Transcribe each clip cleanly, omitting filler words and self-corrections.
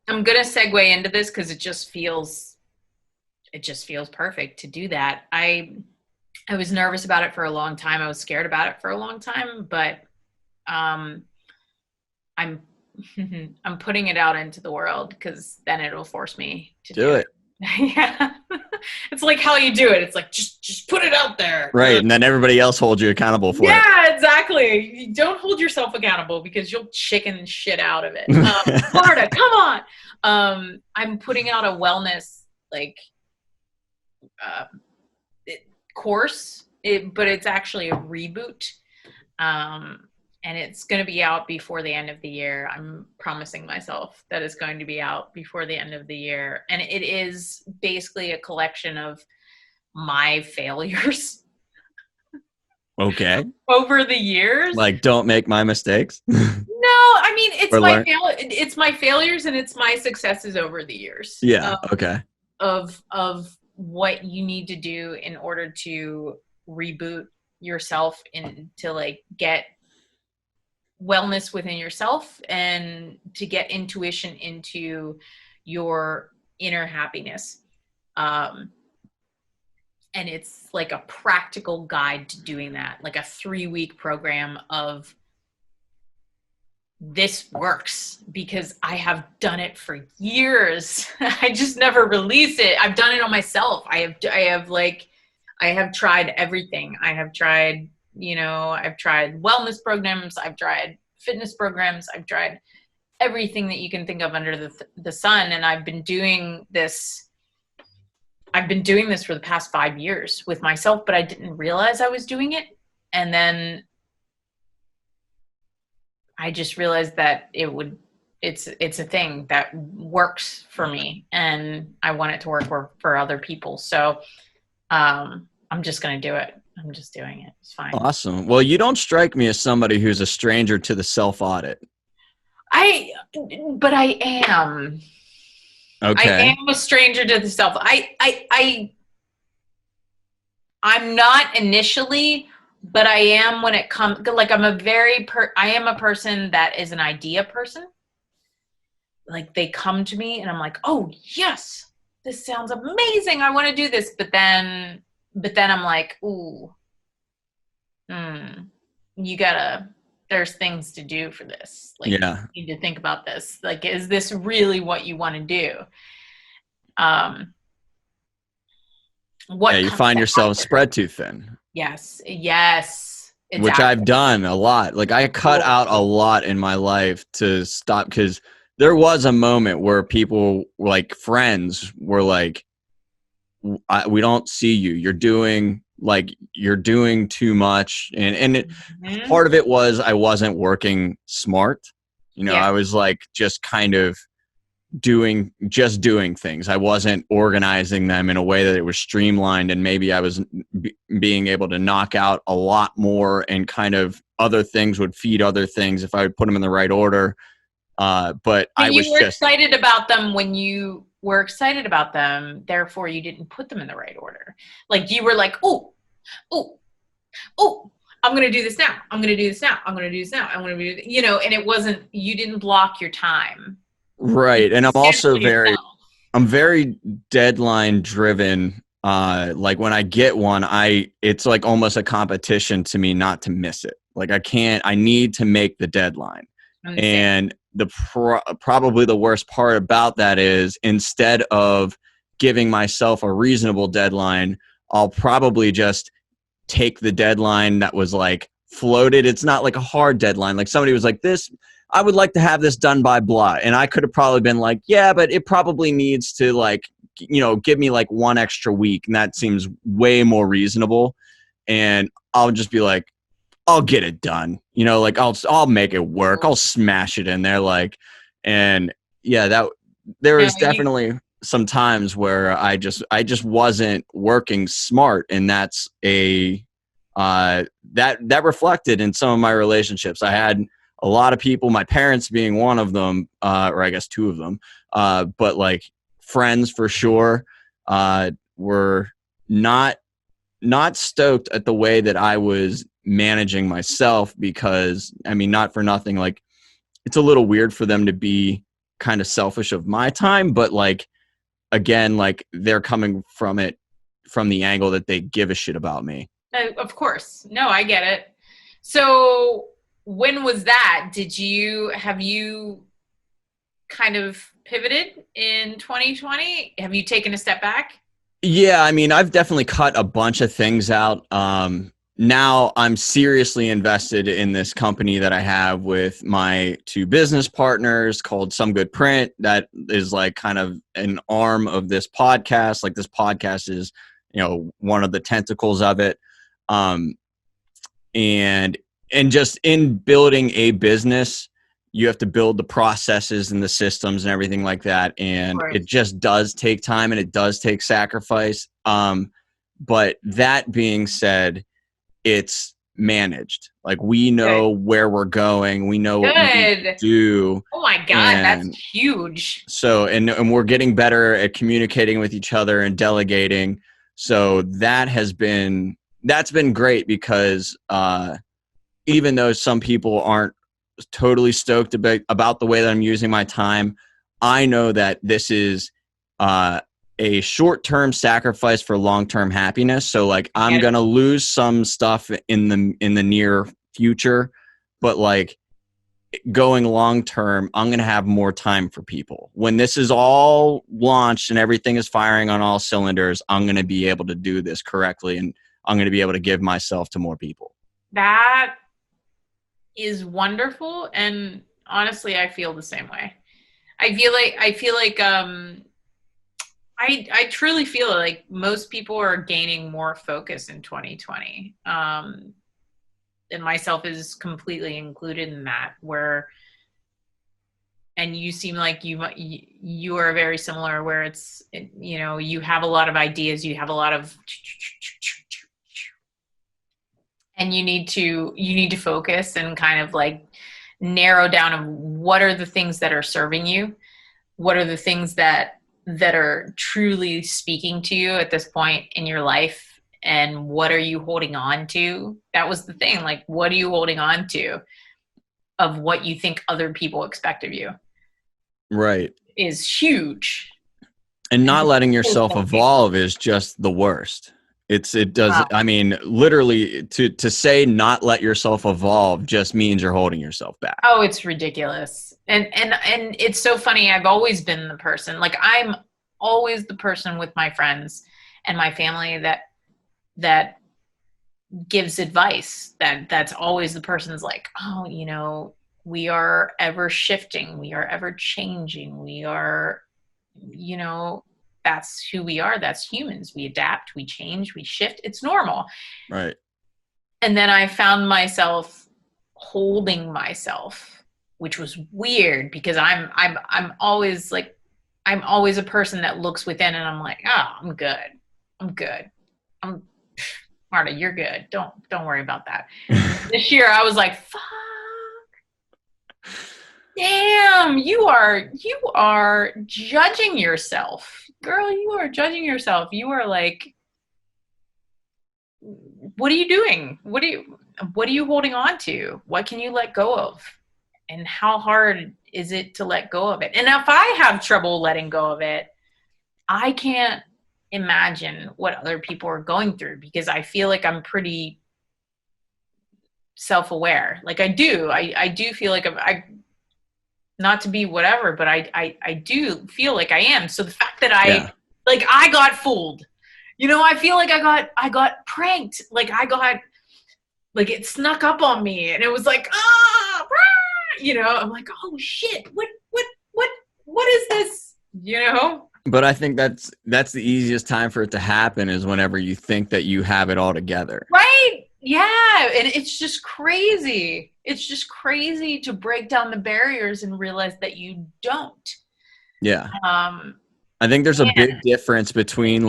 I'm going to segue into this because it just feels perfect to do that. I was nervous about it for a long time. I was scared about it for a long time, but um, I'm I'm putting it out into the world because then it'll force me to do Do it. it. Yeah, it's like how you do it. It's like just put it out there. Right. And then everybody else holds you accountable for it. Yeah, exactly. You don't hold yourself accountable because you'll chicken shit out of it. Marta, come on. I'm putting out a wellness like uh, course, but it's actually a reboot. Um, and it's going to be out before the end of the year. I'm promising myself that it's going to be out before the end of the year. And it is basically a collection of my failures Okay. over the years. Like, don't make my mistakes No, I mean or learn. it's my failures and it's my successes over the years Yeah. Okay. of what you need to do in order to reboot yourself and to like get wellness within yourself and to get intuition into your inner happiness. Um, and it's like a practical guide to doing that, like a 3-week program of this works because I have done it for years. I just never release it. I've done it on myself. I have tried everything. I have tried, I've tried wellness programs. I've tried fitness programs. I've tried everything that you can think of under the sun. And I've been doing this. I've been doing this for the past 5 years with myself, but I didn't realize I was doing it. And then I just realized that it's a thing that works for me and I want it to work for other people. So I'm just going to do it. I'm just doing it. It's fine. Awesome. Well, you don't strike me as somebody who's a stranger to the self audit. I, but I am. I Okay. am a stranger to the self. I'm not initially, but I am when it comes. Like I am a person that is an idea person. Like they come to me and I'm like, oh yes, this sounds amazing. I want to do this. But then I'm like, ooh, you gotta, there's things to do for this. Like Yeah. you need to think about this. Like, is this really what you want to do? Um, Yeah. what You comes find yourself after? spread too thin, Yes, which I've exactly. done a lot. Like, I cut Oh, out a lot in my life to stop because there was a moment where people, like friends, were like, we don't see you. You're doing too much, and mhm. part of it was I wasn't working smart. Yeah. I was like just kind of doing things. I wasn't organizing them in a way that it was streamlined, and maybe I was being able to knock out a lot more, and kind of other things would feed other things if I would put them in the right order. But But I you was were just excited about them when you were excited about them, therefore you didn't put them in the right order. Like you were like, oh, oh, oh, I'm going to do this now. I'm going to do this now. I'm going to do this now. I'm going to do, and it wasn't, you didn't block your time. You right. And scheduled yourself. I'm very deadline driven. Like when I get one, it's like almost a competition to me not to miss it. Like I need to make the deadline. I'm the same. And probably the worst part about that is, instead of giving myself a reasonable deadline, I'll probably just take the deadline that was like floated. It's not like a hard deadline. Like somebody was like, I would like to have this done by blah. And I could have probably been like, yeah, but it probably needs to like, give me like one extra week. And that seems way more reasonable. And I'll just be like, I'll get it done. Like I'll make it work. I'll smash it in there. Like, and yeah, there No, was definitely some times where I just wasn't working smart. And that's that reflected in some of my relationships. I had a lot of people, my parents being one of them, or I guess two of them, but like friends for sure, were not stoked at the way that I was managing myself, because I mean, not for nothing, like it's a little weird for them to be kind of selfish of my time, but like, again, like they're coming from it from the angle that they give a shit about me. Of course. No, I get it. So when was that? Have you kind of pivoted in 2020? Have you taken a step back? Yeah, I mean, I've definitely cut a bunch of things out. Now I'm seriously invested in this company that I have with my two business partners called Some Good Print. That is like kind of an arm of this podcast. Like this podcast is, one of the tentacles of it. And just in building a business, you have to build the processes and the systems and everything like that. And it just does take time and it does take sacrifice. But that being said, it's managed. Like we know where we're going. We know what we need to do. Oh my God, that's huge. So, and we're getting better at communicating with each other and delegating. So that's been great because, even though some people aren't totally stoked about the way that I'm using my time, I know that this is a short-term sacrifice for long-term happiness. So like I'm going to lose some stuff in the near future, but like going long-term, I'm going to have more time for people. When this is all launched and everything is firing on all cylinders, I'm going to be able to do this correctly and I'm going to be able to give myself to more people. That is wonderful, and honestly I feel the same way. I truly feel like most people are gaining more focus in 2020, and myself is completely included in that, and you seem like you are very similar, where it's, you have a lot of ideas, you have a lot of, and you need to focus and kind of like narrow down of what are the things that are serving you, what are the things that are truly speaking to you at this point in your life, and what are you holding on to. That was the thing, like, what are you holding on to of what you think other people expect of you? Right. Is huge. And not letting yourself evolve is just the worst. I mean, literally to say not let yourself evolve just means you're holding yourself back. Oh, it's ridiculous. And it's so funny. I've always been the person, like I'm always the person with my friends and my family that gives advice, that's always the person's like, oh, we are ever shifting. We are ever changing. We are, that's who we are. That's humans. We adapt, we change, we shift. It's normal. Right. And then I found myself holding myself, which was weird because I'm always like, I'm always a person that looks within and I'm like, I'm good. Marta, you're good. Don't worry about that. This year I was like, fuck. Damn, you are judging yourself. Girl, you are judging yourself. You are like, what are you doing? What are you holding on to? What can you let go of? And how hard is it to let go of it? And if I have trouble letting go of it, I can't imagine what other people are going through, because I feel like I'm pretty self-aware. Like I do feel like I not to be whatever, but I do feel like I am. So the fact that I got fooled, I feel like I got pranked. Like it snuck up on me and it was like, I'm like, oh shit, what is this? But I think that's the easiest time for it to happen, is whenever you think that you have it all together. Right. Yeah. And it's just crazy. It's just crazy to break down the barriers and realize that you don't. Yeah. I think there's a big difference between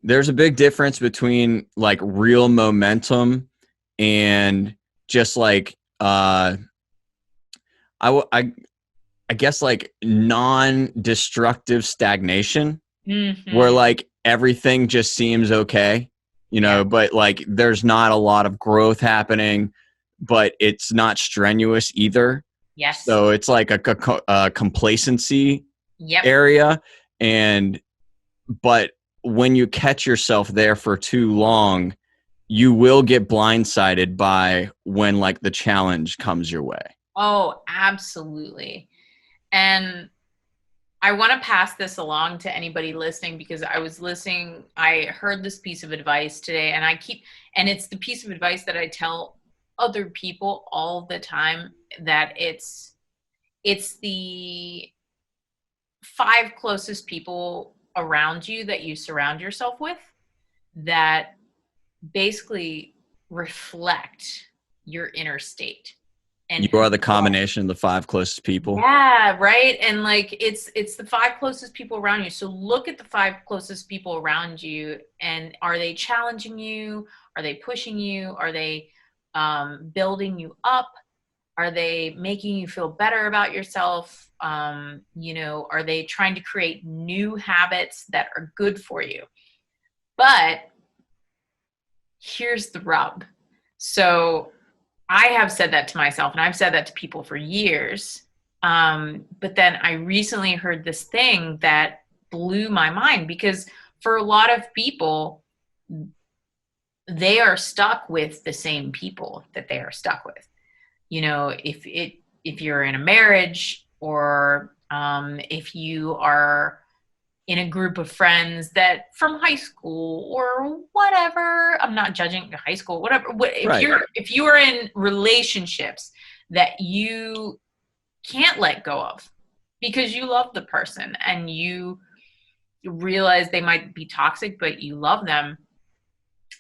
there's a big difference between like real momentum and just like, I guess like non-destructive stagnation, where like everything just seems okay, but like there's not a lot of growth happening, but it's not strenuous either. Yes. So it's like a complacency Yep. area. And, but when you catch yourself there for too long, you will get blindsided by when like the challenge comes your way. Oh, absolutely. And I want to pass this along to anybody listening, because I heard this piece of advice today, and it's the piece of advice that I tell other people all the time, that it's the 5 closest people around you that you surround yourself with that basically reflect your inner state and You who are the you are. combination of the 5 closest people. Yeah, right. And like it's the 5 closest people around you. So look at the 5 closest people around you, and are they challenging you? Are they pushing you? Are they building you up? Are they making you feel better about yourself? Are they trying to create new habits that are good for you? But here's the rub. So I have said that to myself, and I've said that to people for years. But then I recently heard this thing that blew my mind, because for a lot of people, they are stuck with the same people that they are stuck with. If you're in a marriage, or if you are in a group of friends that from high school or whatever, I'm not judging high school, whatever. Right. If you are in relationships that you can't let go of because you love the person and you realize they might be toxic, but you love them,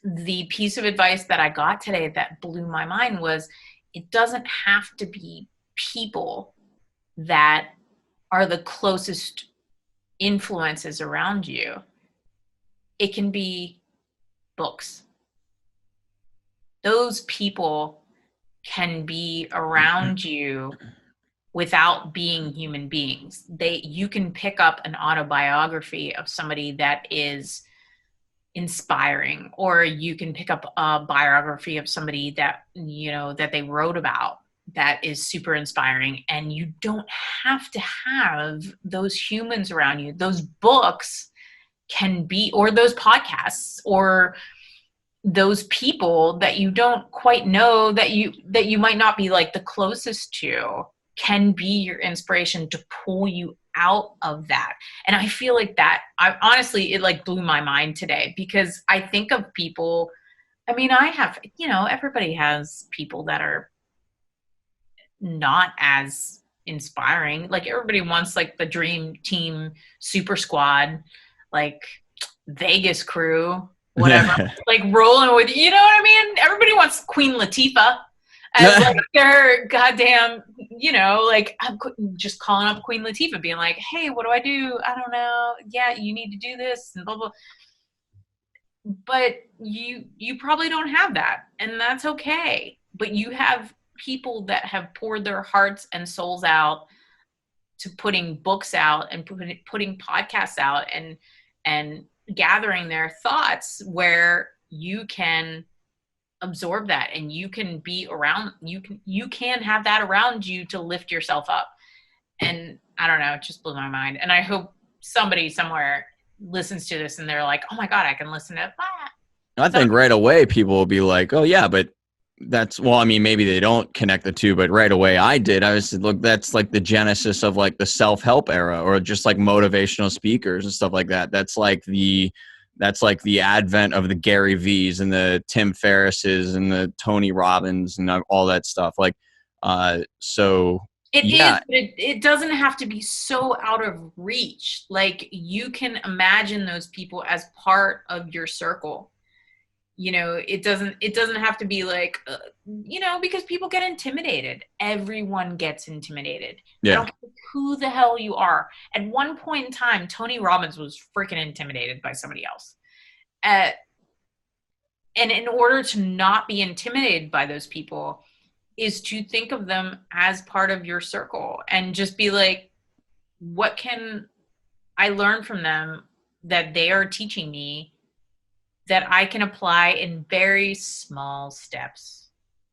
the piece of advice that I got today that blew my mind was, it doesn't have to be people that are the closest influences around you. It can be books. Those people can be around you without being human beings. You can pick up an autobiography of somebody that is inspiring, or you can pick up a biography of somebody that that they wrote about that is super inspiring, and you don't have to have those humans around you. Those books can be, or those podcasts, or those people that you don't quite know, that you might not be like the closest to, can be your inspiration to pull you out of that. And I feel like that, I honestly, it like blew my mind today, because I think of people, I mean, I have, everybody has people that are not as inspiring. Like everybody wants like the dream team super squad, like Vegas crew, whatever, like rolling with, you know what I mean? Everybody wants Queen Latifah as like their goddamn, like I'm just calling up Queen Latifah being like, hey, what do I do? I don't know. Yeah, you need to do this and blah, blah. But you probably don't have that, and that's okay. But you have people that have poured their hearts and souls out to putting books out and putting podcasts out and gathering their thoughts, where you can absorb that, and you can be around, you can have that around you to lift yourself up. And I don't know, it just blew my mind. And I hope somebody somewhere listens to this and they're like, oh my God, I can listen to that. I think right away people will be like, oh yeah, but well, I mean, maybe they don't connect the two, but right away I did. I was look, that's like the genesis of like the self-help era, or just like motivational speakers and stuff like that. That's like the advent of the Gary V's and the Tim Ferrisses and the Tony Robbins and all that stuff. Like, so it yeah. is, but it doesn't have to be so out of reach. Like, you can imagine those people as part of your circle. It doesn't have to be like, because people get intimidated. Everyone gets intimidated. Yeah. I don't care who the hell you are. At one point in time, Tony Robbins was freaking intimidated by somebody else. And in order to not be intimidated by those people is to think of them as part of your circle and just be like, what can I learn from them that they are teaching me that I can apply in very small steps?